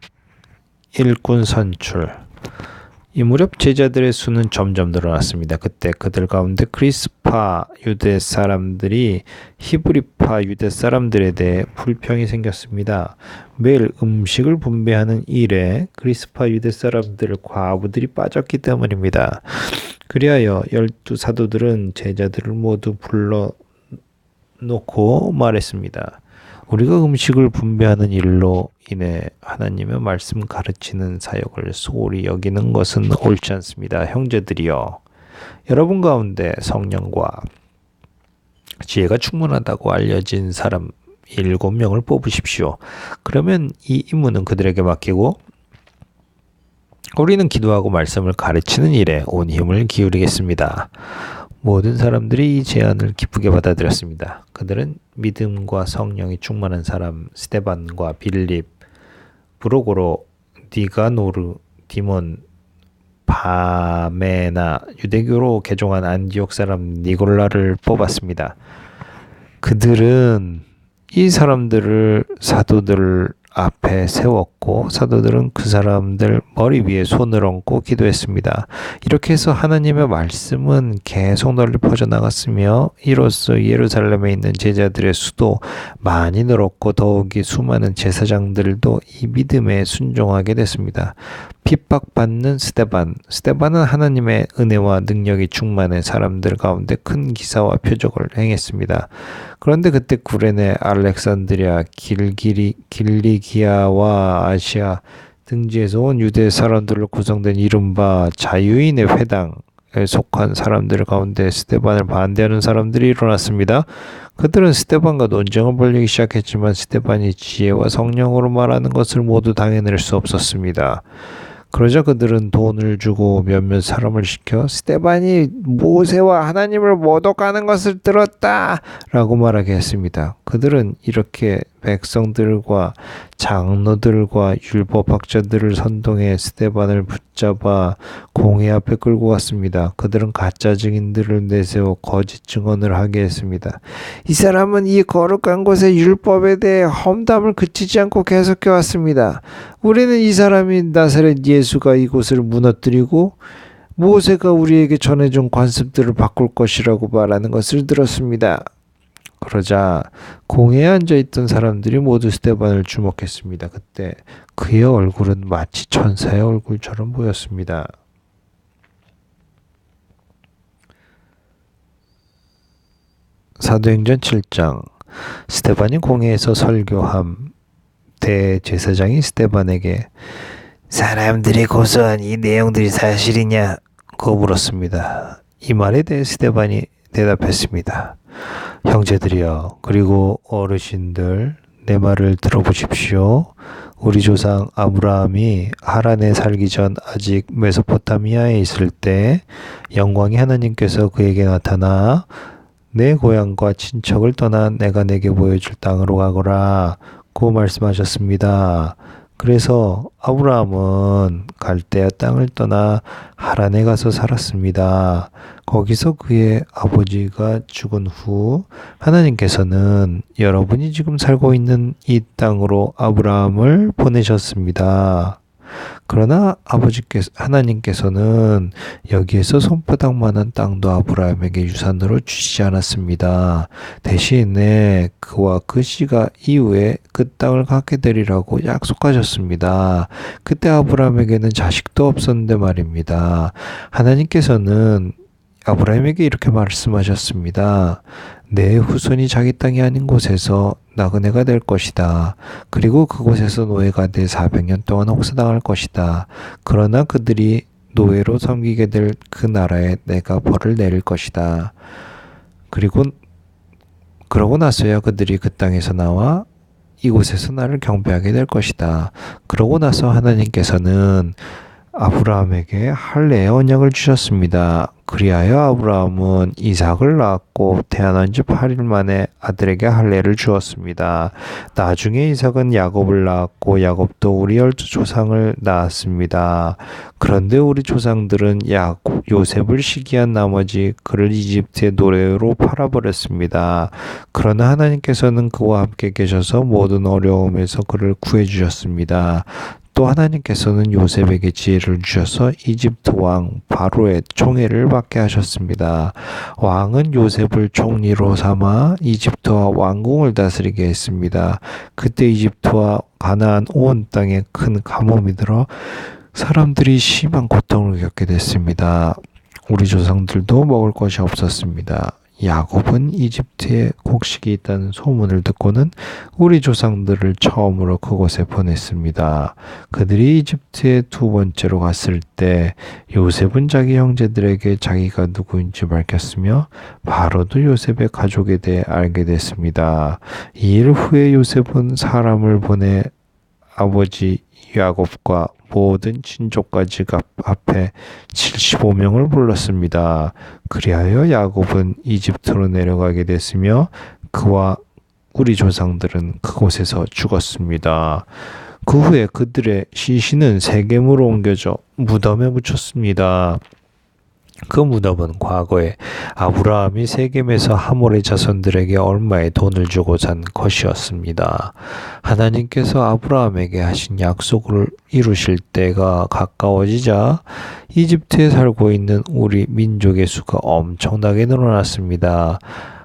일꾼 선출. 이 무렵 제자들의 수는 점점 늘어났습니다. 그때 그들 가운데 그리스파 유대 사람들이 히브리파 유대 사람들에 대해 불평이 생겼습니다. 매일 음식을 분배하는 일에 그리스파 유대 사람들 과부들이 빠졌기 때문입니다. 그리하여 12 사도들은 제자들을 모두 불러놓고 말했습니다. 우리가 음식을 분배하는 일로 인해 하나님의 말씀 가르치는 사역을 소홀히 여기는 것은 옳지 않습니다. 형제들이여, 여러분 가운데 성령과 지혜가 충만하다고 알려진 사람 7명을 뽑으십시오. 그러면 이 임무는 그들에게 맡기고 우리는 기도하고 말씀을 가르치는 일에 온 힘을 기울이겠습니다. 모든 사람들이 이 제안을 기쁘게 받아들였습니다. 그들은 믿음과 성령이 충만한 사람 스데반과 빌립, 브로고로, 니가노르, 디몬, 바메나, 유대교로 개종한 안디옥 사람 니골라를 뽑았습니다. 그들은 이 사람들을 사도들 앞에 세웠고 사도들은 그 사람들 머리 위에 손을 얹고 기도했습니다. 이렇게 해서 하나님의 말씀은 계속 널리 퍼져나갔으며 이로써 예루살렘에 있는 제자들의 수도 많이 늘었고 더욱이 수많은 제사장들도 이 믿음에 순종하게 됐습니다. 핍박받는 스데반은 하나님의 은혜와 능력이 충만해 사람들 가운데 큰 기사와 표적을 행했습니다. 그런데 그때 구레네, 알렉산드리아, 길리기아와 아시아 등지에서 온 유대 사람들로 구성된 이른바 자유인의 회당에 속한 사람들 가운데 스데반을 반대하는 사람들이 일어났습니다. 그들은 스데반과 논쟁을 벌이기 시작했지만 스데반이 지혜와 성령으로 말하는 것을 모두 당해낼 수 없었습니다. 그러자 그들은 돈을 주고 몇몇 사람을 시켜 스데반이 모세와 하나님을 모독하는 것을 들었다 라고 말하게 했습니다. 그들은 이렇게 백성들과 장로들과 율법학자들을 선동해 스데반을 붙잡아 공회 앞에 끌고 갔습니다. 그들은 가짜 증인들을 내세워 거짓 증언을 하게 했습니다. 이 사람은 이 거룩한 곳의 율법에 대해 험담을 그치지 않고 계속해 왔습니다. 우리는 이 사람이 나사렛 예수가 이곳을 무너뜨리고 모세가 우리에게 전해준 관습들을 바꿀 것이라고 말하는 것을 들었습니다. 그러자 공회에 앉아있던 사람들이 모두 스데반을 주목했습니다. 그때 그의 얼굴은 마치 천사의 얼굴처럼 보였습니다. 사도행전 7장. 스데반이 공회에서 설교함. 대제사장이 스데반에게 사람들이 고소한 이 내용들이 사실이냐고 물었습니다. 이 말에 대해 스데반이 대답했습니다. 형제들이여, 그리고 어르신들, 내 말을 들어보십시오. 우리 조상 아브라함이 하란에 살기 전 아직 메소포타미아에 있을 때 영광의 하나님께서 그에게 나타나 내 고향과 친척을 떠나 내가 내게 보여줄 땅으로 가거라 고 말씀하셨습니다. 그래서 아브라함은 갈대아 땅을 떠나 하란에 가서 살았습니다. 거기서 그의 아버지가 죽은 후 하나님께서는 여러분이 지금 살고 있는 이 땅으로 아브라함을 보내셨습니다. 그러나 하나님께서는 여기에서 손바닥만한 땅도 아브라함에게 유산으로 주시지 않았습니다. 대신에 그와 그 씨가 이후에 그 땅을 갖게 되리라고 약속하셨습니다. 그때 아브라함에게는 자식도 없었는데 말입니다. 하나님께서는 아브라함에게 이렇게 말씀하셨습니다. 내 후손이 자기 땅이 아닌 곳에서 나그네가 될 것이다. 그리고 그곳에서 노예가 돼 400년 동안 혹사당할 것이다. 그러나 그들이 노예로 섬기게 될 그 나라에 내가 벌을 내릴 것이다. 그러고 나서야 그들이 그 땅에서 나와 이곳에서 나를 경배하게 될 것이다. 그러고 나서 하나님께서는 아브라함에게 할례의 언약을 주셨습니다. 그리하여 아브라함은 이삭을 낳았고 태어난 지 8일 만에 아들에게 할례를 주었습니다. 나중에 이삭은 야곱을 낳았고 야곱도 우리 12조상을 낳았습니다. 그런데 우리 조상들은 요셉을 시기한 나머지 그를 이집트의 노예로 팔아버렸습니다. 그러나 하나님께서는 그와 함께 계셔서 모든 어려움에서 그를 구해주셨습니다. 또 하나님께서는 요셉에게 지혜를 주셔서 이집트 왕 바로의 총애를 받게 하셨습니다. 왕은 요셉을 총리로 삼아 이집트와 왕궁을 다스리게 했습니다. 그때 이집트와 가나안 온 땅에 큰 가뭄이 들어 사람들이 심한 고통을 겪게 됐습니다. 우리 조상들도 먹을 것이 없었습니다. 야곱은 이집트에 곡식이 있다는 소문을 듣고는 우리 조상들을 처음으로 그곳에 보냈습니다. 그들이 이집트에 두 번째로 갔을 때 요셉은 자기 형제들에게 자기가 누구인지 밝혔으며 바로도 요셉의 가족에 대해 알게 됐습니다. 이 일 후에 요셉은 사람을 보내 아버지 야곱과 모든 친족까지 앞에 75명을 불렀습니다. 그리하여 야곱은 이집트로 내려가게 됐으며 그와 우리 조상들은 그곳에서 죽었습니다. 그 후에 그들의 시신은 세겜으로 옮겨져 무덤에 묻혔습니다. 그 무덤은 과거에 아브라함이 세겜에서 하몰의 자손들에게 얼마의 돈을 주고 산 것이었습니다. 하나님께서 아브라함에게 하신 약속을 이루실 때가 가까워지자 이집트에 살고 있는 우리 민족의 수가 엄청나게 늘어났습니다.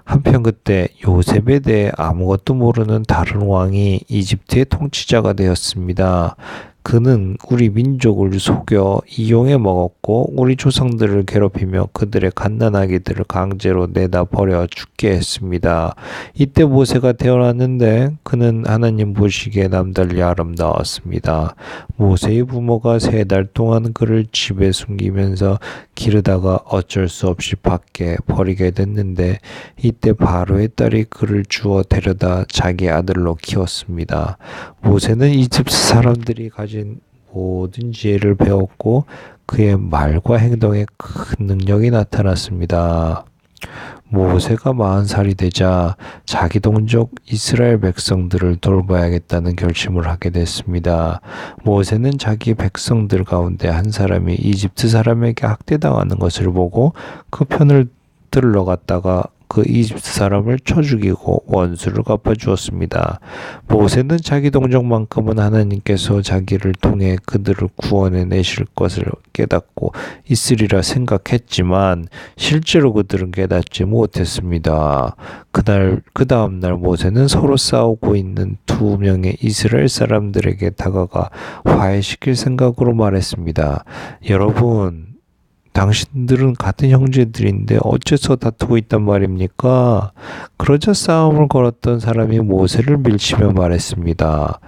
한편 그때 요셉에 대해 아무것도 모르는 다른 왕이 이집트의 통치자가 되었습니다. 그는 우리 민족을 속여 이용해 먹었고 우리 조상들을 괴롭히며 그들의 갓난아기들을 강제로 내다 버려 죽게 했습니다. 이때 모세가 태어났는데 그는 하나님 보시기에 남달리 아름다웠습니다. 모세의 부모가 3달 동안 그를 집에 숨기면서 기르다가 어쩔 수 없이 밖에 버리게 됐는데 이때 바로의 딸이 그를 주워 데려다 자기 아들로 키웠습니다. 모세는 이집트 사람들이 가진 모든 지혜를 배웠고 그의 말과 행동에 큰 능력이 나타났습니다. 모세가 40살이 되자 자기 동족 이스라엘 백성들을 돌봐야겠다는 결심을 하게 됐습니다. 모세는 자기 백성들 가운데 한 사람이 이집트 사람에게 학대당하는 것을 보고 그 편을 들러 갔다가 그 이집트 사람을 쳐 죽이고 원수를 갚아주었습니다. 모세는 자기 동족만큼은 하나님께서 자기를 통해 그들을 구원해 내실 것을 깨닫고 있으리라 생각했지만 실제로 그들은 깨닫지 못했습니다. 그 다음 날 모세는 서로 싸우고 있는 2명의 이스라엘 사람들에게 다가가 화해시킬 생각으로 말했습니다. 여러분, 당신들은 같은 형제들인데 어째서 다투고 있단 말입니까? 그러자 싸움을 걸었던 사람이 모세를 밀치며 말했습니다.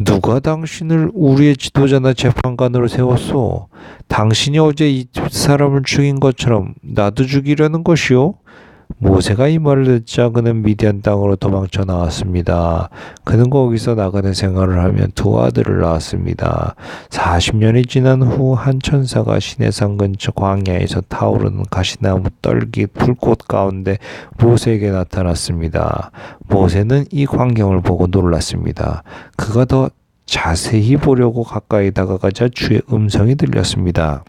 누가 당신을 우리의 지도자나 재판관으로 세웠소? 당신이 어제 이집트 사람을 죽인 것처럼 나도 죽이려는 것이오? 모세가 이 말을 듣자 그는 미디안 땅으로 도망쳐 나왔습니다. 그는 거기서 나그네 생활을 하며 2 아들을 낳았습니다. 40년이 지난 후 한 천사가 시내산 근처 광야에서 타오르는 가시나무 떨기 불꽃 가운데 모세에게 나타났습니다. 모세는 이 광경을 보고 놀랐습니다. 그가 더 자세히 보려고 가까이 다가가자 주의 음성이 들렸습니다.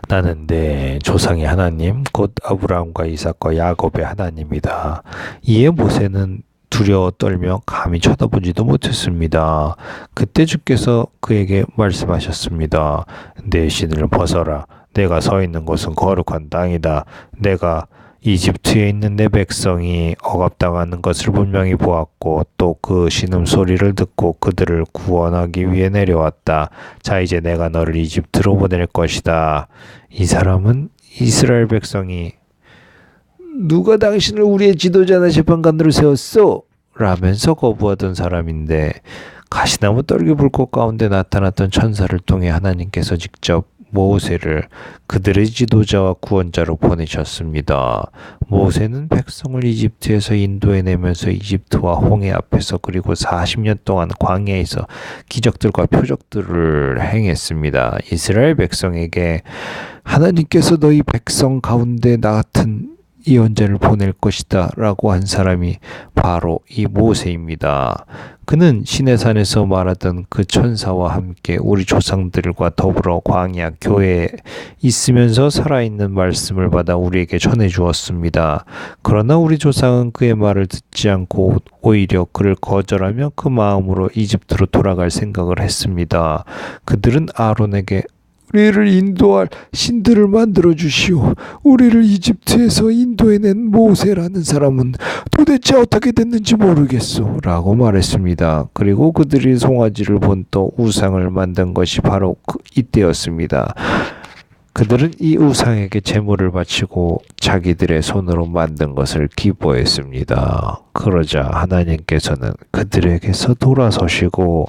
나는 내 조상의 하나님 곧 아브라함과 이삭과 야곱의 하나님이다. 이에 모세는 두려워 떨며 감히 쳐다보지도 못했습니다. 그때 주께서 그에게 말씀하셨습니다. 내 신을 벗어라. 내가 서 있는 곳은 거룩한 땅이다. 내가 이집트에 있는 내 백성이 억압당하는 것을 분명히 보았고 또 그 신음소리를 듣고 그들을 구원하기 위해 내려왔다. 자, 이제 내가 너를 이집트로 보낼 것이다. 이 사람은 이스라엘 백성이 누가 당신을 우리의 지도자나 재판관으로 세웠소? 라면서 거부하던 사람인데 가시나무 떨기 불꽃 가운데 나타났던 천사를 통해 하나님께서 직접 모세를 그들의 지도자와 구원자로 보내셨습니다. 모세는 백성을 이집트에서 인도해내면서 이집트와 홍해 앞에서 그리고 40년 동안 광야에서 기적들과 표적들을 행했습니다. 이스라엘 백성에게 하나님께서 너희 백성 가운데 나 같은 예언자를 보낼 것이다 라고 한 사람이 바로 이 모세입니다. 그는 시내산에서 말하던 그 천사와 함께 우리 조상들과 더불어 광야 교회에 있으면서 살아있는 말씀을 받아 우리에게 전해 주었습니다. 그러나 우리 조상은 그의 말을 듣지 않고 오히려 그를 거절하며 그 마음으로 이집트로 돌아갈 생각을 했습니다. 그들은 아론에게 우리를 인도할 신들을 만들어 주시오. 우리를 이집트에서 인도해낸 모세라는 사람은 도대체 어떻게 됐는지 모르겠소 라고 말했습니다. 그리고 그들이 송아지를 본떠 우상을 만든 것이 바로 이때였습니다. 그들은 이 우상에게 제물을 바치고 자기들의 손으로 만든 것을 기뻐했습니다. 그러자 하나님께서는 그들에게서 돌아서시고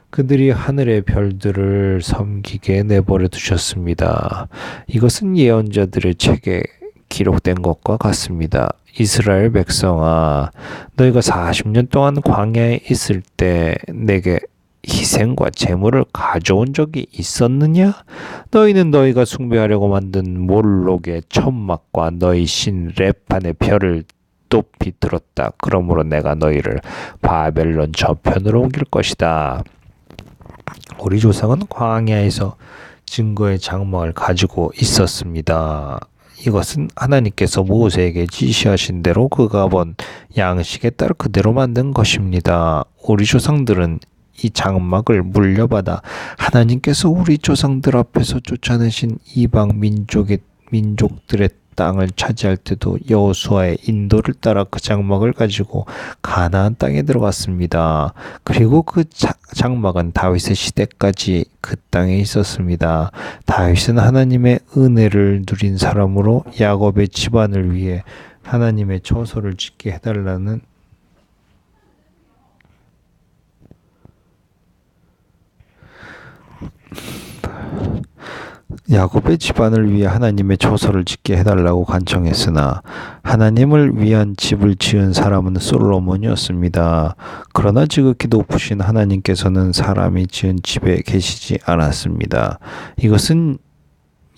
그들이 하늘의 별들을 섬기게 내버려 두셨습니다. 이것은 예언자들의 책에 기록된 것과 같습니다. 이스라엘 백성아, 너희가 40년 동안 광야에 있을 때 내게 희생과 제물을 가져온 적이 있었느냐? 너희는 너희가 숭배하려고 만든 몰록의 천막과 너희 신 레판의 별을 높이 들었다. 그러므로 내가 너희를 바벨론 저편으로 옮길 것이다. 우리 조상은 광야에서 증거의 장막을 가지고 있었습니다. 이것은 하나님께서 모세에게 지시하신 대로 그가 본 양식에 따라 그대로 만든 것입니다. 우리 조상들은 이 장막을 물려받아 하나님께서 우리 조상들 앞에서 쫓아내신 이방 민족들의 땅을 차지할 때도 여호수아의 인도를 따라 그 장막을 가지고 가나안 땅에 들어갔습니다. 그리고 그 장막은 다윗의 시대까지 그 땅에 있었습니다. 다윗은 하나님의 은혜를 누린 사람으로 야곱의 집안을 위해 하나님의 처소를 짓게 해달라는 야곱의 집안을 위해 하나님의 처소를 짓게 해달라고 간청했으나 하나님을 위한 집을 지은 사람은 솔로몬이었습니다. 그러나 지극히 높으신 하나님께서는 사람이 지은 집에 계시지 않았습니다. 이것은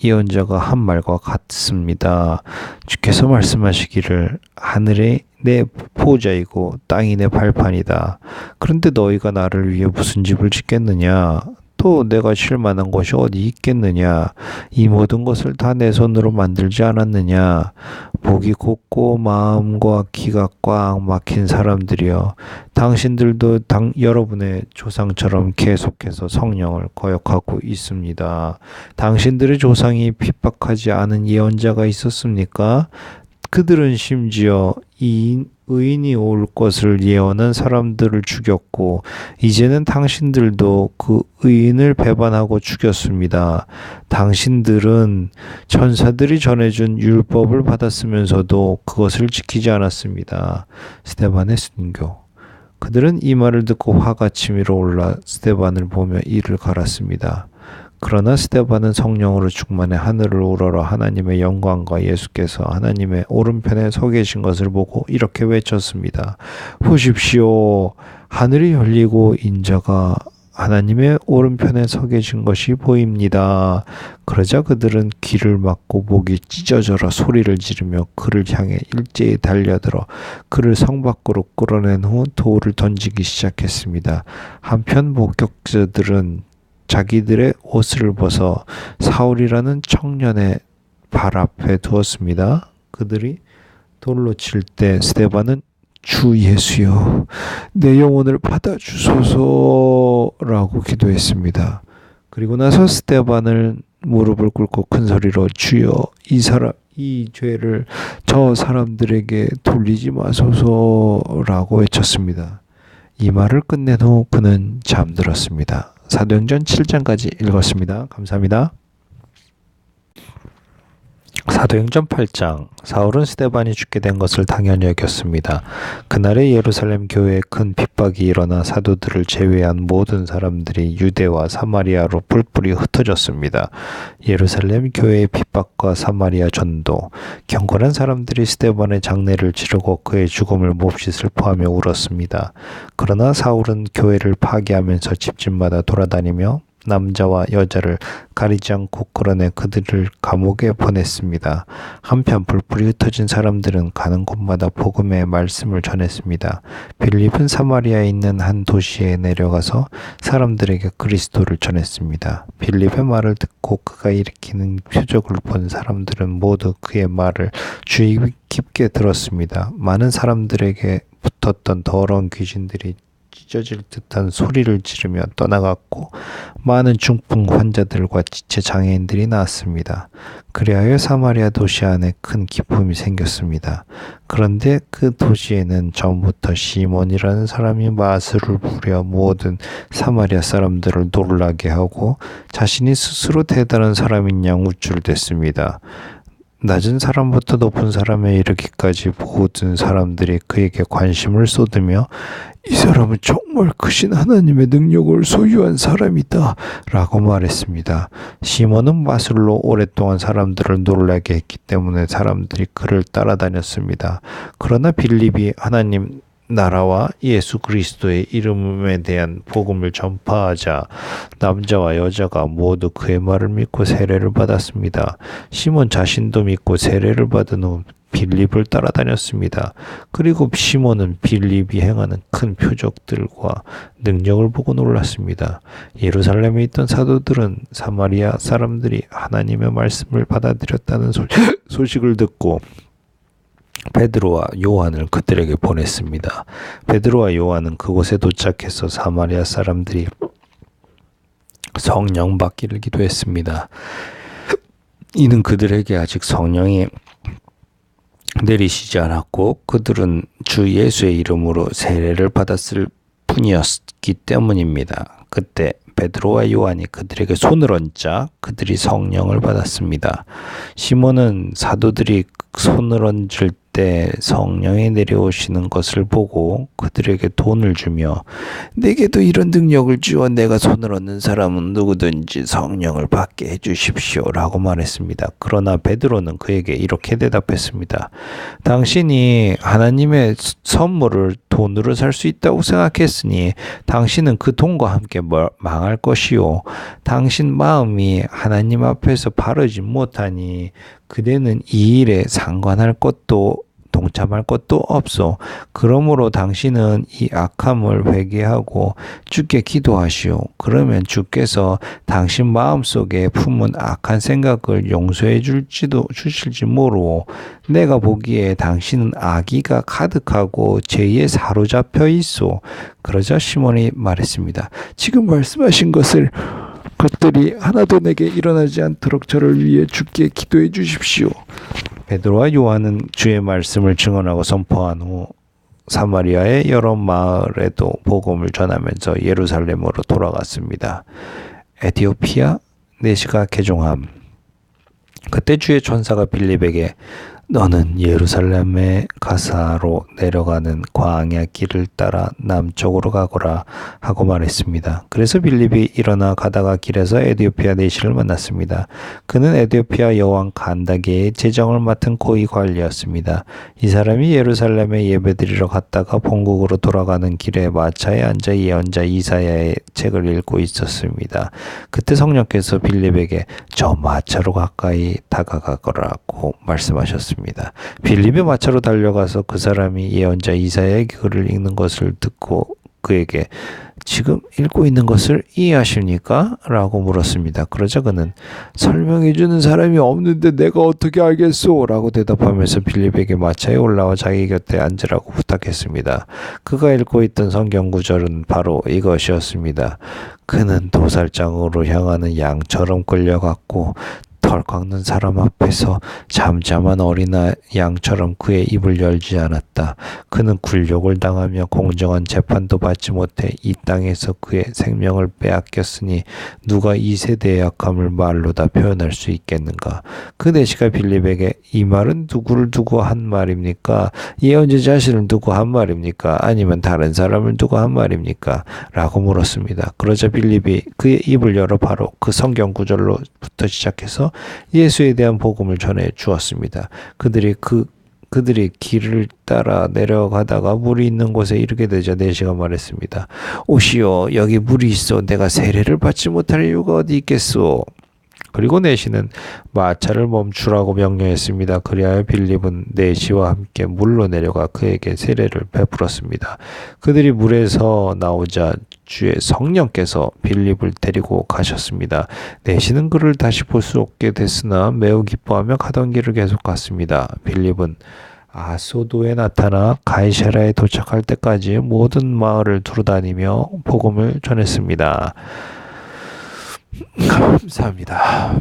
예언자가 한 말과 같습니다. 주께서 말씀하시기를 하늘이 내 보좌이고 땅이 내 발판이다. 그런데 너희가 나를 위해 무슨 집을 짓겠느냐? 또 내가 쉴 만한 곳이 어디 있겠느냐? 이 모든 것을 다 내 손으로 만들지 않았느냐? 목이 곧고 마음과 귀가 꽉 막힌 사람들이여, 당신들도 여러분의 조상처럼 계속해서 성령을 거역하고 있습니다. 당신들의 조상이 핍박하지 않은 예언자가 있었습니까? 그들은 심지어 의인이 올 것을 예언한 사람들을 죽였고 이제는 당신들도 그 의인을 배반하고 죽였습니다. 당신들은 천사들이 전해준 율법을 받았으면서도 그것을 지키지 않았습니다. 스데반의 순교. 그들은 이 말을 듣고 화가 치밀어 올라 스데반을 보며 이를 갈았습니다. 그러나 스데반은 성령으로 충만해 하늘을 우러러 하나님의 영광과 예수께서 하나님의 오른편에 서 계신 것을 보고 이렇게 외쳤습니다. 보십시오. 하늘이 열리고 인자가 하나님의 오른편에 서 계신 것이 보입니다. 그러자 그들은 귀를 막고 목이 찢어져라 소리를 지르며 그를 향해 일제히 달려들어 그를 성 밖으로 끌어낸 후 돌을 던지기 시작했습니다. 한편 목격자들은 자기들의 옷을 벗어 사울이라는 청년의 발 앞에 두었습니다. 그들이 돌로 칠 때 스데반은 주 예수여 내 영혼을 받아주소서라고 기도했습니다. 그리고 나서 스데반을 무릎을 꿇고 큰 소리로 주여 이 죄를 저 사람들에게 돌리지 마소서라고 외쳤습니다. 이 말을 끝낸 후 그는 잠들었습니다. 사도행전 7장까지 읽었습니다. 감사합니다. 사도행전 8장. 사울은 스데반이 죽게 된 것을 당연히 여겼습니다. 그날에 예루살렘 교회에 큰 핍박이 일어나 사도들을 제외한 모든 사람들이 유대와 사마리아로 뿔뿔이 흩어졌습니다. 예루살렘 교회의 핍박과 사마리아 전도. 경건한 사람들이 스데반의 장례를 치르고 그의 죽음을 몹시 슬퍼하며 울었습니다. 그러나 사울은 교회를 파괴하면서 집집마다 돌아다니며 남자와 여자를 가리지 않고 끌어내 그들을 감옥에 보냈습니다. 한편 불불이 흩어진 사람들은 가는 곳마다 복음의 말씀을 전했습니다. 빌립은 사마리아에 있는 한 도시에 내려가서 사람들에게 그리스도를 전했습니다. 빌립의 말을 듣고 그가 일으키는 표적을 본 사람들은 모두 그의 말을 주의 깊게 들었습니다. 많은 사람들에게 붙었던 더러운 귀신들이 찢어질 듯한 소리를 지르며 떠나갔고 많은 중풍 환자들과 지체 장애인들이 나왔습니다. 그리하여 사마리아 도시 안에 큰 기쁨이 생겼습니다. 그런데 그 도시에는 전부터 시몬이라는 사람이 마술을 부려 모든 사마리아 사람들을 놀라게 하고 자신이 스스로 대단한 사람인 양 우쭐댔습니다. 낮은 사람부터 높은 사람에 이르기까지 모든 사람들이 그에게 관심을 쏟으며 이 사람은 정말 크신 하나님의 능력을 소유한 사람이다 라고 말했습니다. 시몬은 마술로 오랫동안 사람들을 놀라게 했기 때문에 사람들이 그를 따라다녔습니다. 그러나 빌립이 하나님 나라와 예수 그리스도의 이름에 대한 복음을 전파하자 남자와 여자가 모두 그의 말을 믿고 세례를 받았습니다. 시몬 자신도 믿고 세례를 받은 후 빌립을 따라다녔습니다. 그리고 시몬은 빌립이 행하는 큰 표적들과 능력을 보고 놀랐습니다. 예루살렘에 있던 사도들은 사마리아 사람들이 하나님의 말씀을 받아들였다는 소식을 듣고 베드로와 요한을 그들에게 보냈습니다. 베드로와 요한은 그곳에 도착해서 사마리아 사람들이 성령 받기를 기도했습니다. 이는 그들에게 아직 성령이 내리시지 않았고 그들은 주 예수의 이름으로 세례를 받았을 뿐이었기 때문입니다. 그때 베드로와 요한이 그들에게 손을 얹자 그들이 성령을 받았습니다. 시몬은 사도들이 손을 얹을 때 성령이 내려오시는 것을 보고 그들에게 돈을 주며 내게도 이런 능력을 주어 내가 손을 얹는 사람은 누구든지 성령을 받게 해주십시오 라고 말했습니다. 그러나 베드로는 그에게 이렇게 대답했습니다. 당신이 하나님의 선물을 돈으로 살 수 있다고 생각했으니 당신은 그 돈과 함께 망할 것이요. 당신 마음이 하나님 앞에서 바르지 못하니 그대는 이 일에 상관할 것도 동참할 것도 없소. 그러므로 당신은 이 악함을 회개하고 주께 기도하시오. 그러면 주께서 당신 마음속에 품은 악한 생각을 용서해 주실지 모르오. 내가 보기에 당신은 악의가 가득하고 죄에 사로잡혀 있소. 그러자 시몬이 말했습니다. 지금 말씀하신 것들이 하나도 내게 일어나지 않도록 저를 위해 주께 기도해 주십시오. 베드로와 요한은 주의 말씀을 증언하고 선포한 후 사마리아의 여러 마을에도 복음을 전하면서 예루살렘으로 돌아갔습니다. 에티오피아 내시가 개종함. 그때 주의 천사가 빌립에게 너는 예루살렘의 가사로 내려가는 광야 길을 따라 남쪽으로 가거라 하고 말했습니다. 그래서 빌립이 일어나 가다가 길에서 에티오피아 내시를 만났습니다. 그는 에티오피아 여왕 간다게의 재정을 맡은 고위 관리였습니다. 이 사람이 예루살렘에 예배드리러 갔다가 본국으로 돌아가는 길에 마차에 앉아 예언자 이사야의 책을 읽고 있었습니다. 그때 성령께서 빌립에게 저 마차로 가까이 다가가거라고 말씀하셨습니다. 빌립이 마차로 달려가서 그 사람이 예언자 이사야의 글을 읽는 것을 듣고 그에게 지금 읽고 있는 것을 이해하십니까? 라고 물었습니다. 그러자 그는 설명해 주는 사람이 없는데 내가 어떻게 알겠소? 라고 대답하면서 빌립에게 마차에 올라와 자기 곁에 앉으라고 부탁했습니다. 그가 읽고 있던 성경 구절은 바로 이것이었습니다. 그는 도살장으로 향하는 양처럼 끌려갔고 털 깎는 사람 앞에서 잠잠한 어린 양처럼 그의 입을 열지 않았다. 그는 굴욕을 당하며 공정한 재판도 받지 못해 이 땅에서 그의 생명을 빼앗겼으니 누가 이 세대의 약함을 말로 다 표현할 수 있겠는가. 그 내시가 빌립에게 이 말은 누구를 두고 한 말입니까? 예언자 자신을 두고 한 말입니까? 아니면 다른 사람을 두고 한 말입니까? 라고 물었습니다. 그러자 빌립이 그의 입을 열어 바로 그 성경 구절로부터 시작해서 예수에 대한 복음을 전해 주었습니다. 그들이 그 그들이 길을 따라 내려가다가 물이 있는 곳에 이르게 되자 내시가 말했습니다. 오시오, 여기 물이 있어 내가 세례를 받지 못할 이유가 어디 있겠소? 그리고 내시는 마차를 멈추라고 명령했습니다. 그리하여 빌립은 내시와 함께 물로 내려가 그에게 세례를 베풀었습니다. 그들이 물에서 나오자 주의 성령께서 빌립을 데리고 가셨습니다. 내시는 그를 다시 볼 수 없게 됐으나 매우 기뻐하며 가던 길을 계속 갔습니다. 빌립은 아소도에 나타나 가이사라에 도착할 때까지 모든 마을을 두루다니며 복음을 전했습니다. 감사합니다.